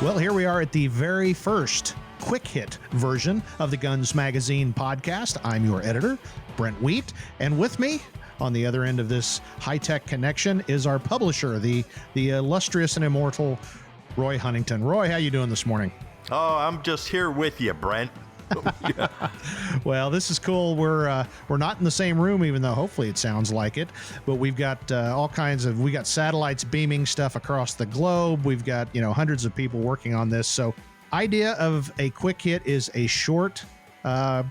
Well, here we are at the very first quick hit version of the Guns Magazine podcast. I'm your editor, Brent Wheat, and with me on the other end of this high-tech connection is our publisher, the illustrious and immortal Roy Huntington. Roy, how you doing this morning? Oh, I'm just here with you, Brent. Well, this is cool. We're not in the same room, even though hopefully it sounds like it. But we've got we got satellites beaming stuff across the globe. We've got hundreds of people working on this. So, idea of a quick hit is a short, kind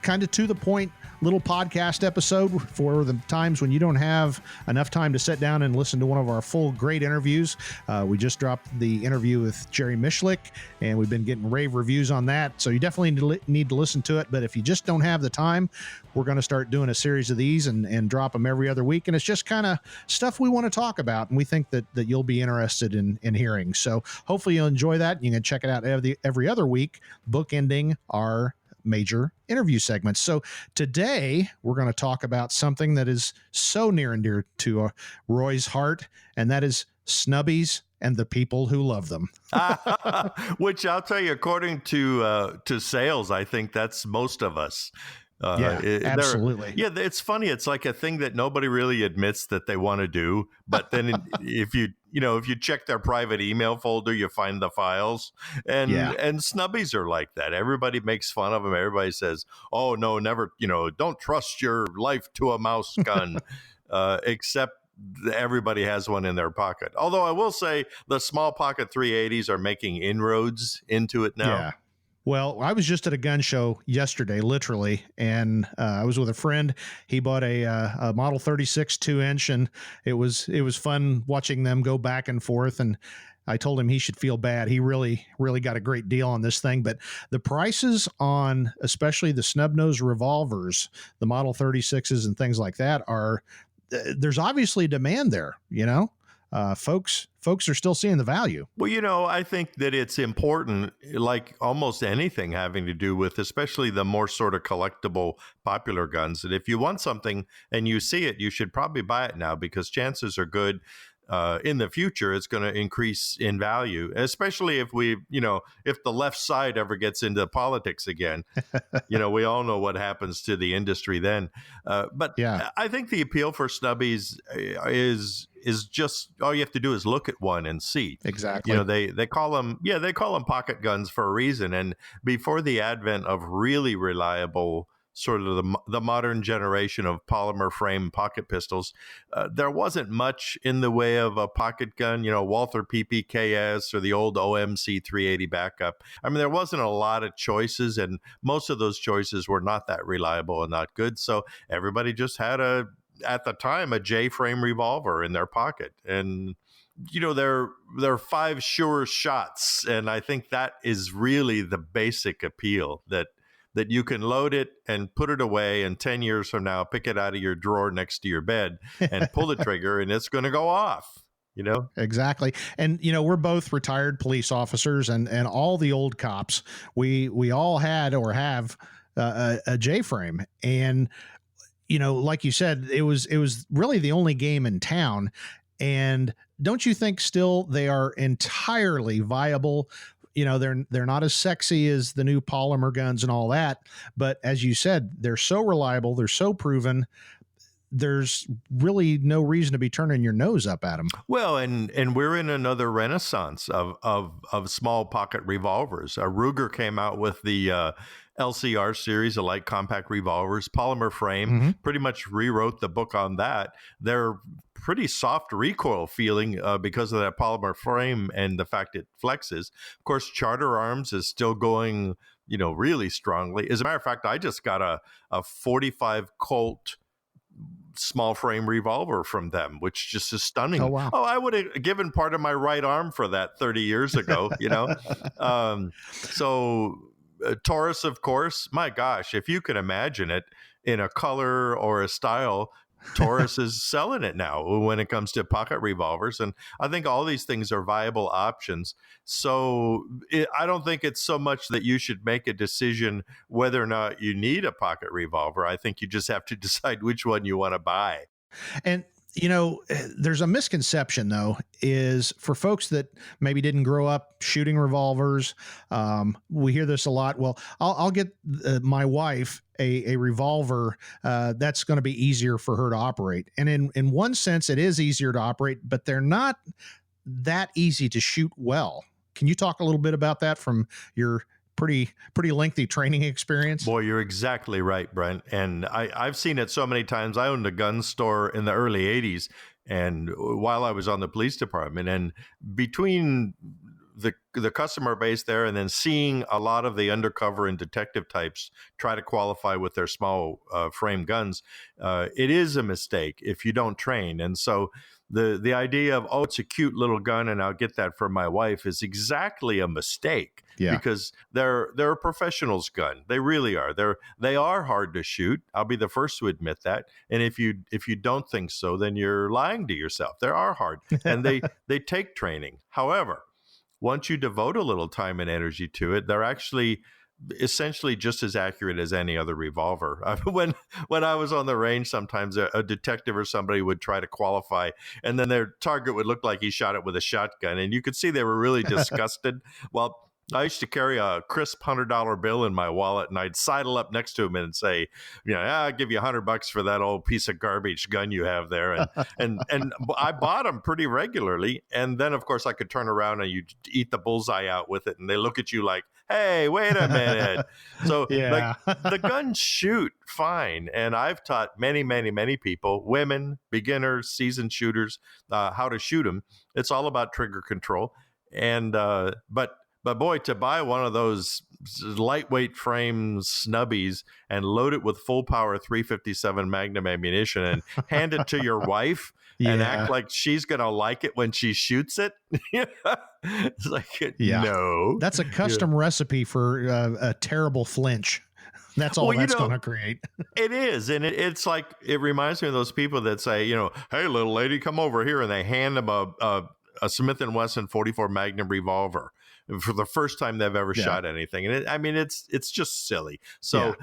of to the point little podcast episode for the times when you don't have enough time to sit down and listen to one of our full great interviews. We just dropped the interview with Jerry Mishlik, and we've been getting rave reviews on that. So you definitely need to listen to it. But if you just don't have the time, we're going to start doing a series of these and drop them every other week. And it's just kind of stuff we want to talk about, and we think that you'll be interested in hearing. So hopefully you'll enjoy that. You can check it out every other week, bookending our major interview segments. So today we're going to talk about something that is so near and dear to Roy's heart, and that is Snubbies and the people who love them. Which I'll tell you, according to sales, I think that's most of us. Absolutely. Yeah, it's funny. It's like a thing that nobody really admits that they want to do. But then if you check their private email folder, you find the files. And Snubbies are like that. Everybody makes fun of them. Everybody says, oh, no, never, don't trust your life to a mouse gun, except everybody has one in their pocket. Although I will say the small pocket 380s are making inroads into it now. Yeah. Well, I was just at a gun show yesterday, literally, and I was with a friend. He bought a Model 36 2-inch, and it was fun watching them go back and forth. And I told him he should feel bad. He really, really got a great deal on this thing. But the prices on, especially the snub-nose revolvers, the Model 36s and things like that, there's obviously demand there. Folks are still seeing the value. Well, I think that it's important, like almost anything having to do with, especially the more sort of collectible popular guns, that if you want something and you see it, you should probably buy it now, because chances are good in the future it's going to increase in value, especially if if the left side ever gets into politics again. We all know what happens to the industry then. But yeah, I think the appeal for Snubbies is just, all you have to do is look at one and see. Exactly. They call them pocket guns for a reason. And before the advent of really reliable sort of the modern generation of polymer frame pocket pistols, there wasn't much in the way of a pocket gun, Walther PPKS or the old OMC 380 backup. I mean, there wasn't a lot of choices, and most of those choices were not that reliable and not good. So everybody just had at the time, a J-frame revolver in their pocket. And they're 5 sure shots, and I think that is really the basic appeal, that you can load it and put it away, and 10 years from now, pick it out of your drawer next to your bed and pull the trigger, and it's going to go off. Exactly. And, we're both retired police officers, and all the old cops, we all had or have a J-frame. And, like you said, it was really the only game in town. And don't you think still they are entirely viable? They're not as sexy as the new polymer guns and all that, but as you said, they're so reliable, they're so proven. There's really no reason to be turning your nose up at them. Well, and we're in another renaissance of small pocket revolvers. Ruger came out with the LCR series, the light compact revolvers, polymer frame, pretty much rewrote the book on that. They're pretty soft recoil feeling because of that polymer frame and the fact it flexes. Of course, Charter Arms is still going, really strongly. As a matter of fact, I just got a 45 Colt small frame revolver from them, which just is stunning. Oh, wow. Oh, I would have given part of my right arm for that 30 years ago, So Taurus, of course, my gosh, if you can imagine it in a color or a style, Taurus is selling it now when it comes to pocket revolvers. And I think all these things are viable options. So I don't think it's so much that you should make a decision whether or not you need a pocket revolver. I think you just have to decide which one you want to buy. And There's a misconception, though, is for folks that maybe didn't grow up shooting revolvers. We hear this a lot. Well, I'll get my wife a revolver that's going to be easier for her to operate. And in one sense, it is easier to operate, but they're not that easy to shoot well. Can you talk a little bit about that from your pretty lengthy training experience? Boy, you're exactly right, Brent. And I've seen it so many times. I owned a gun store in the early 80s, and while I was on the police department, and between the customer base there and then seeing a lot of the undercover and detective types try to qualify with their small frame guns, it is a mistake if you don't train. And so the idea of, oh, it's a cute little gun and I'll get that for my wife is exactly a mistake. Yeah. Because they're a professional's gun. They really are. They are hard to shoot. I'll be the first to admit that. And if you don't think so, then you're lying to yourself. They are hard, and they take training. However, once you devote a little time and energy to it, they're actually essentially just as accurate as any other revolver. When I was on the range, sometimes a detective or somebody would try to qualify, and then their target would look like he shot it with a shotgun, and you could see they were really disgusted. Well, I used to carry a crisp $100 bill in my wallet, and I'd sidle up next to him and say, I'll give you $100 for that old piece of garbage gun you have there. And I bought them pretty regularly. And then, of course, I could turn around and you eat the bullseye out with it, and they look at you like, hey, wait a minute. So Yeah. like, the guns shoot fine. And I've taught many, many, many people, women, beginners, seasoned shooters, how to shoot them. It's all about trigger control. And but boy, to buy one of those lightweight frame Snubbies and load it with full power 357 Magnum ammunition and hand it to your wife and act like she's going to like it when she shoots it. It's like, no. That's a custom recipe for a terrible flinch. That's all that's going to create. It is. And it's like, it reminds me of those people that say, hey, little lady, come over here. And they hand them a Smith & Wesson 44 Magnum revolver for the first time they've ever shot anything. And it's just silly. So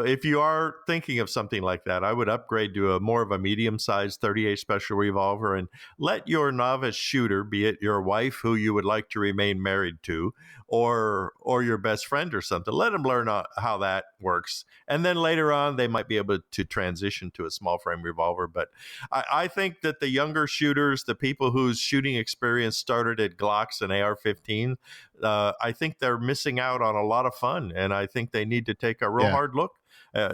if you are thinking of something like that, I would upgrade to a more of a medium-sized 38 special revolver and let your novice shooter, be it your wife who you would like to remain married to, or your best friend or something, let them learn how that works. And then later on, they might be able to transition to a small frame revolver. But I think that the younger shooters, the people whose shooting experience started at Glocks and AR-15, I think they're missing out on a lot of fun. And I think they need to take a real hard look.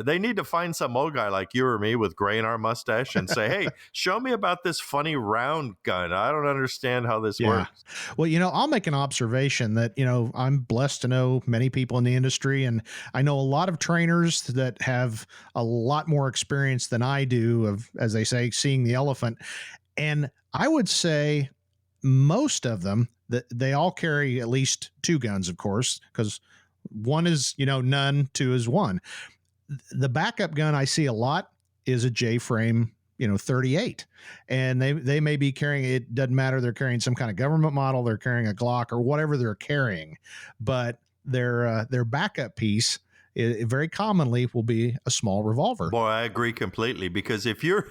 They need to find some old guy like you or me with gray in our mustache and say, hey, show me about this funny round gun. I don't understand how this works. Well, I'll make an observation that, I'm blessed to know many people in the industry, and I know a lot of trainers that have a lot more experience than I do of, as they say, seeing the elephant. And I would say most of them, that they all carry at least two guns, of course, because one is, none, two is one. The backup gun I see a lot is a J-frame, 38, and they may be carrying, it doesn't matter, they're carrying some kind of government model, they're carrying a Glock or whatever they're carrying, but their backup piece, it very commonly will be a small revolver. Boy, I agree completely, because if you're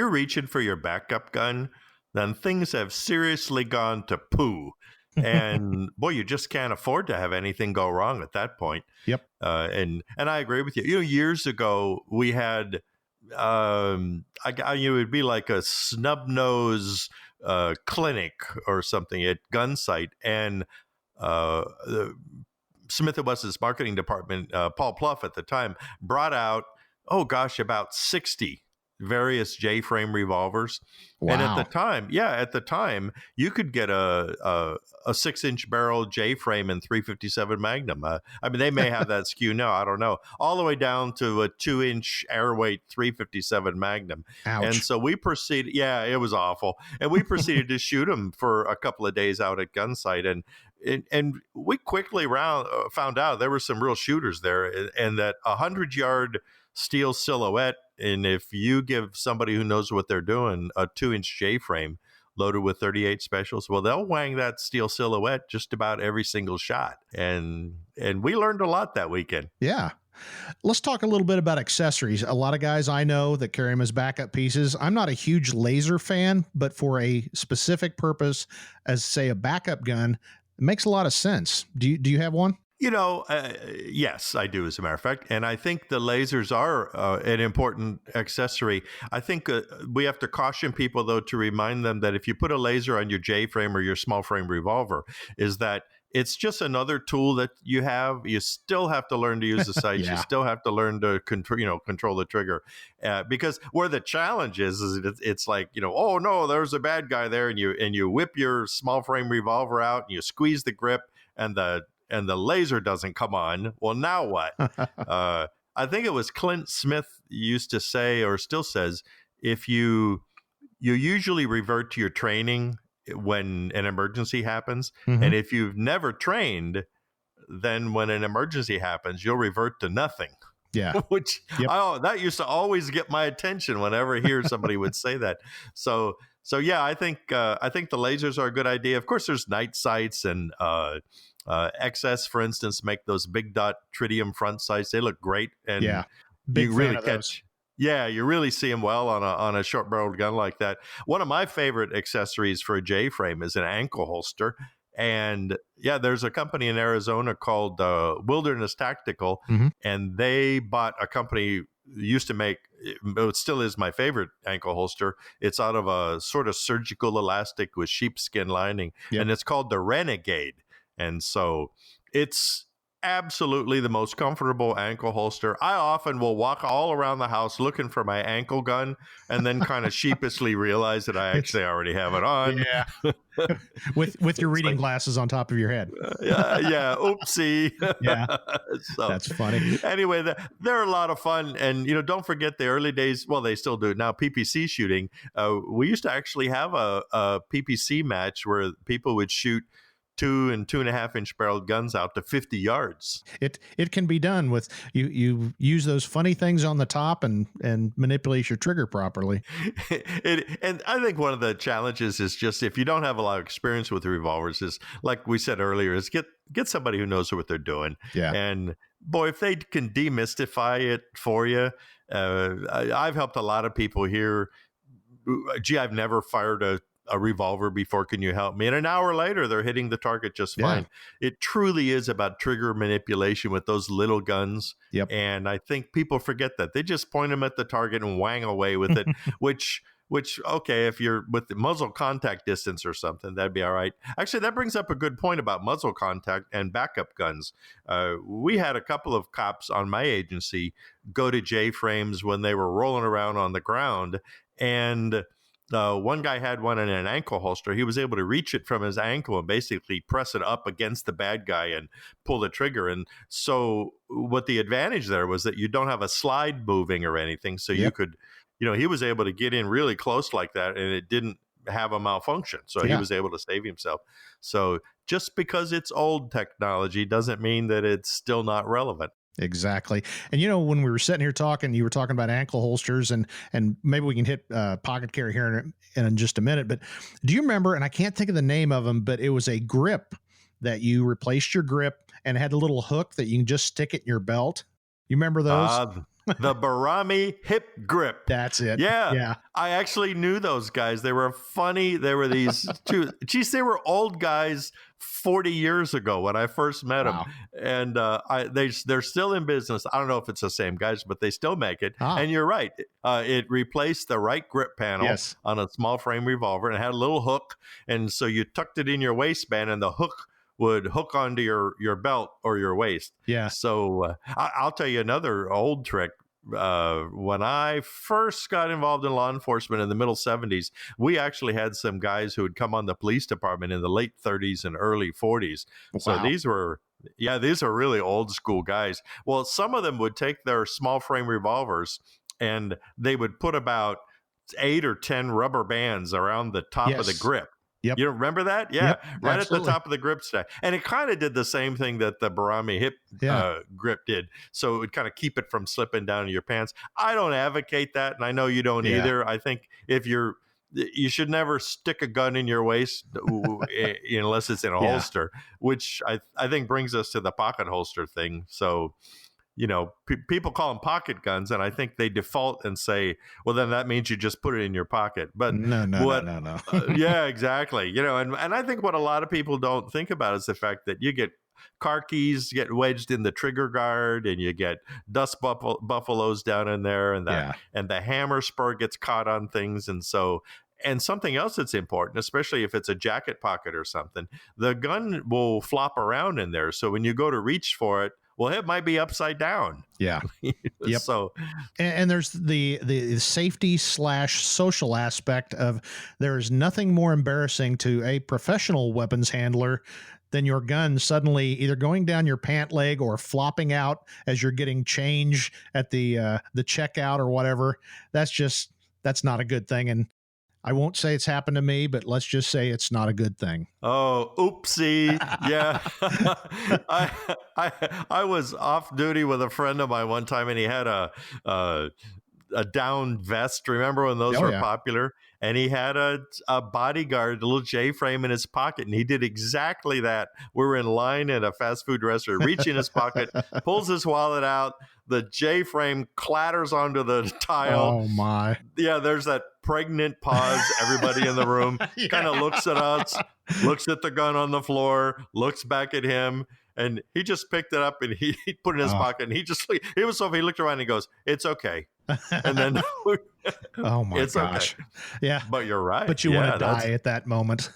reaching for your backup gun, then things have seriously gone to poo. And boy, you just can't afford to have anything go wrong at that point. Yep. And I agree with you. Years ago we had, it would be like a snub nose clinic or something at Gunsight, and the Smith & Wesson's marketing department, Paul Pluff at the time, brought out, about 60 various J-frame revolvers. Wow. And at the time, you could get a 6-inch barrel J-frame and 357 Magnum. They may have that SKU now, I don't know, all the way down to a 2-inch airweight 357 Magnum. Ouch. And so we proceeded, it was awful. And we proceeded to shoot them for a couple of days out at Gunsight. And we quickly found out there were some real shooters there, and that 100-yard steel silhouette, and if you give somebody who knows what they're doing a 2-inch J-frame loaded with 38 specials, well, they'll wang that steel silhouette just about every single shot. And we learned a lot that weekend. Yeah. Let's talk a little bit about accessories. A lot of guys I know that carry them as backup pieces. I'm not a huge laser fan, but for a specific purpose, as say a backup gun, it makes a lot of sense. Do you have one? Yes, I do, as a matter of fact. And I think the lasers are an important accessory. I think we have to caution people, though, to remind them that if you put a laser on your J frame or your small frame revolver, is that it's just another tool that you have. You still have to learn to use the sights. Yeah. You still have to learn to control the trigger. Because where the challenge is it's like, oh no, there's a bad guy there, and you whip your small frame revolver out and you squeeze the grip, and the laser doesn't come on. Well, now what? I think it was Clint Smith used to say, or still says, if you usually revert to your training when an emergency happens. Mhm. And if you've never trained, then when an emergency happens, you'll revert to nothing. Yeah. Which Yep. that used to always get my attention whenever I hear somebody would say that. So yeah, I think the lasers are a good idea. Of course, there's night sights, and XS, for instance, make those big dot tritium front sights. They look great, and Yeah. Big you fan really of those. catch. Yeah, you really see them well on a short barreled gun like that. One of my favorite accessories for a J frame is an ankle holster. And yeah, there's a company in Arizona called Wilderness Tactical, Mhm. and they bought a company used to make, it still is my favorite ankle holster. It's out of a sort of surgical elastic with sheepskin lining, Yep. and it's called the Renegade. And so it's absolutely the most comfortable ankle holster. I often will walk all around the house looking for my ankle gun, and then kind of sheepishly realize that I actually already have it on. Yeah. with your reading like- glasses on top of your head. Yeah, oopsie. Yeah. So, That's funny. Anyway, they're a lot of fun. And, don't forget the early days. Well, they still do now. PPC shooting. We used to actually have a PPC match where people would shoot 2 and 2.5 inch barreled guns out to 50 yards. It can be done with you use those funny things on the top and manipulate your trigger properly. And I think one of the challenges is just, if you don't have a lot of experience with revolvers, is like we said earlier, is get somebody who knows what they're doing. Yeah. And boy, if they can demystify it for you, I've helped a lot of people here. Gee, I've never fired a revolver before. Can you help me? And an hour later, they're hitting the target just fine. It truly is about trigger manipulation with those little guns. Yep. And I think people forget that. They just point them at the target and wang away with it, which, okay, if you're with the muzzle contact distance or something, that'd be all right. Actually, that brings up a good point about muzzle contact and backup guns. We had a couple of cops on my agency go to J frames when they were rolling around on the ground, and one guy had one in an ankle holster. He was able to reach it from his ankle and basically press it up against the bad guy and pull the trigger. And so what the advantage there was that you don't have a slide moving or anything. So you could, he was able to get in really close like that, and it didn't have a malfunction. So he was able to save himself. So just because it's old technology doesn't mean that it's still not relevant. Exactly. And when we were sitting here talking, you were talking about ankle holsters, and maybe we can hit pocket carry here in just a minute. But do you remember, and I can't think of the name of them, but it was a grip that you replaced your grip and it had a little hook that you can just stick it in your belt. You remember those? The Barami hip grip. That's it. Yeah. I actually knew those guys. They were funny. They were these two. Geez, they were old guys 40 years ago when I first met them. And they're still in business. I don't know if it's the same guys, but they still make it. And you're right. It replaced the right grip panel on a small frame revolver, and it had a little hook. And so you tucked it in your waistband, and the hook would hook onto your belt or your waist. Yeah. So I'll tell you another old trick. When I first got involved in law enforcement in the middle 70s, we actually had some guys who would come on the police department in the late 30s and early 40s. Wow. So these are really old school guys. Well, some of them would take their small frame revolvers and they would put about 8 or 10 rubber bands around the top of the grip. Yep. You remember that? Yeah. Yep, right absolutely. at the top of the grip stack. And it kind of did the same thing that the Barami hip grip did. So it would kind of keep it from slipping down in your pants. I don't advocate that, and I know you don't either. I think you should never stick a gun in your waist unless it's in a holster, which I think brings us to the pocket holster thing. So people call them pocket guns, and I think they default and say, well, then that means you just put it in your pocket. But no. yeah, exactly. And I think what a lot of people don't think about is the fact that you get car keys get wedged in the trigger guard, and you get dust buffaloes down in there, and the hammer spur gets caught on things. And something else that's important, especially if it's a jacket pocket or something, the gun will flop around in there. So when you go to reach for it, well, it might be upside down. Yeah. Yep. So, and there's the safety / social aspect of, there is nothing more embarrassing to a professional weapons handler than your gun suddenly either going down your pant leg or flopping out as you're getting change at the checkout or whatever. That's not a good thing. And I won't say it's happened to me, but let's just say it's not a good thing. Oh, oopsie. Yeah. I was off duty with a friend of mine one time, and he had a down vest. Remember when those were popular? And he had a Bodyguard, a little J-frame in his pocket, and he did exactly that. We were in line at a fast food restaurant, reach in his pocket, pulls his wallet out, the J-frame clatters onto the tile. Oh, my. Yeah, there's that pregnant pause. Everybody in the room kind of looks at us, looks at the gun on the floor, looks back at him, and he just picked it up and he put it in his pocket, and he was so he looked around and he goes, "It's okay." And then oh my gosh. Okay. Yeah. But you're right. But you want to die at that moment.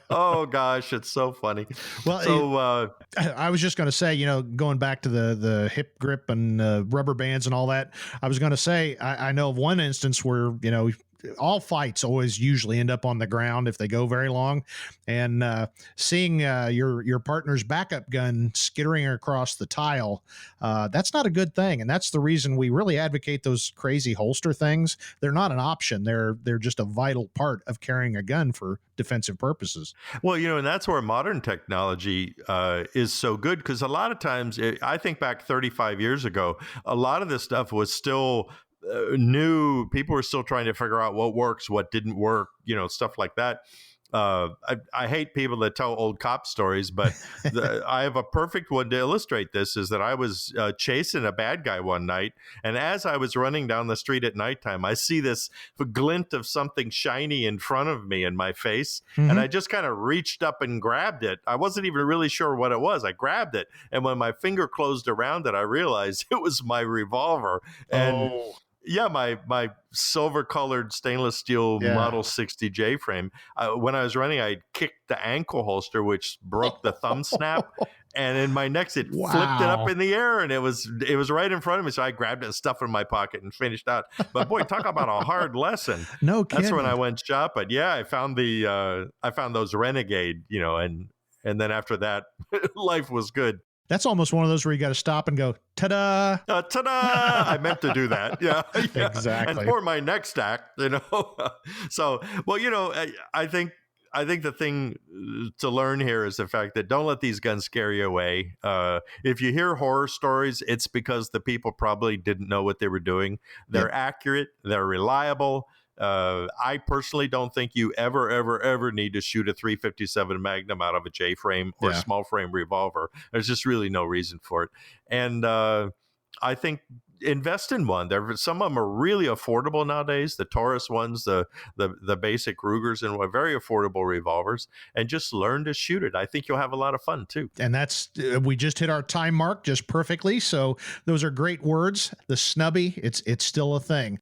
Oh gosh, it's so funny. Well, so I was just going to say, going back to the hip grip and rubber bands and all that, I was going to say, I know of one instance where, all fights always usually end up on the ground if they go very long, and seeing your partner's backup gun skittering across the tile, that's not a good thing. And that's the reason we really advocate those crazy holster things. They're not an option. They're just a vital part of carrying a gun for defensive purposes. Well, and that's where modern technology is so good, because a lot of times, I think back 35 years ago, a lot of this stuff was still new. People were still trying to figure out what works, what didn't work, stuff like that. I hate people that tell old cop stories, but I have a perfect one to illustrate this. Is that I was chasing a bad guy one night, and as I was running down the street at nighttime, I see this glint of something shiny in front of me in my face, and I just kind of reached up and grabbed it. I wasn't even really sure what it was. I grabbed it, and when my finger closed around it, I realized it was my revolver. And yeah, my silver-colored stainless steel Model 60 J-frame. When I was running, I kicked the ankle holster, which broke the thumb snap. And in my next, it flipped it up in the air, and it was right in front of me. So I grabbed it and stuffed it in my pocket and finished out. But boy, talk about a hard lesson. No kidding. That's when I went shop. But yeah, I found those Renegade, and then after that, life was good. That's almost one of those where you got to stop and go, ta-da! Ta-da! I meant to do that. Yeah, exactly. And for my next act, So, well, I think the thing to learn here is the fact that don't let these guns scare you away. If you hear horror stories, it's because the people probably didn't know what they were doing. They're accurate. They're reliable. I personally don't think you ever need to shoot a .357 Magnum out of a J-frame or a small frame revolver. There's just really no reason for it. And I think invest in one. Some of them are really affordable nowadays. The Taurus ones, the basic Rugers, and very affordable revolvers. And just learn to shoot it. I think you'll have a lot of fun too. And that's we just hit our time mark just perfectly. So those are great words. The Snubbie, it's still a thing.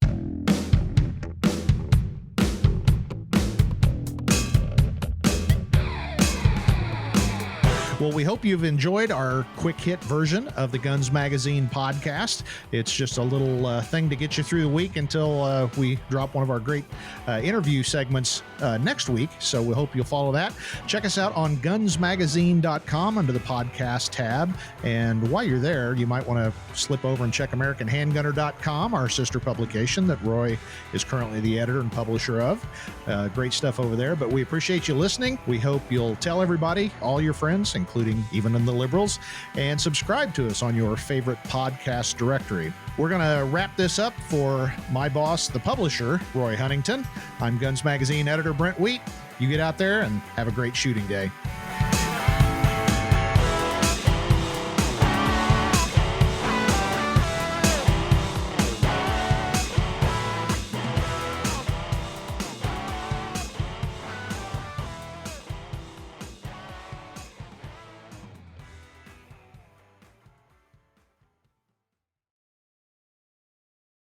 Well, we hope you've enjoyed our quick hit version of the Guns Magazine podcast. It's just a little thing to get you through the week until we drop one of our great interview segments next week. So we hope you'll follow that. Check us out on gunsmagazine.com under the podcast tab. And while you're there, you might want to slip over and check AmericanHandgunner.com, our sister publication that Roy is currently the editor and publisher of. Great stuff over there. But we appreciate you listening. We hope you'll tell everybody, all your friends, including even in the liberals, and subscribe to us on your favorite podcast directory. We're going to wrap this up for my boss, the publisher, Roy Huntington. I'm Guns Magazine editor Brent T. You get out there and have a great shooting day.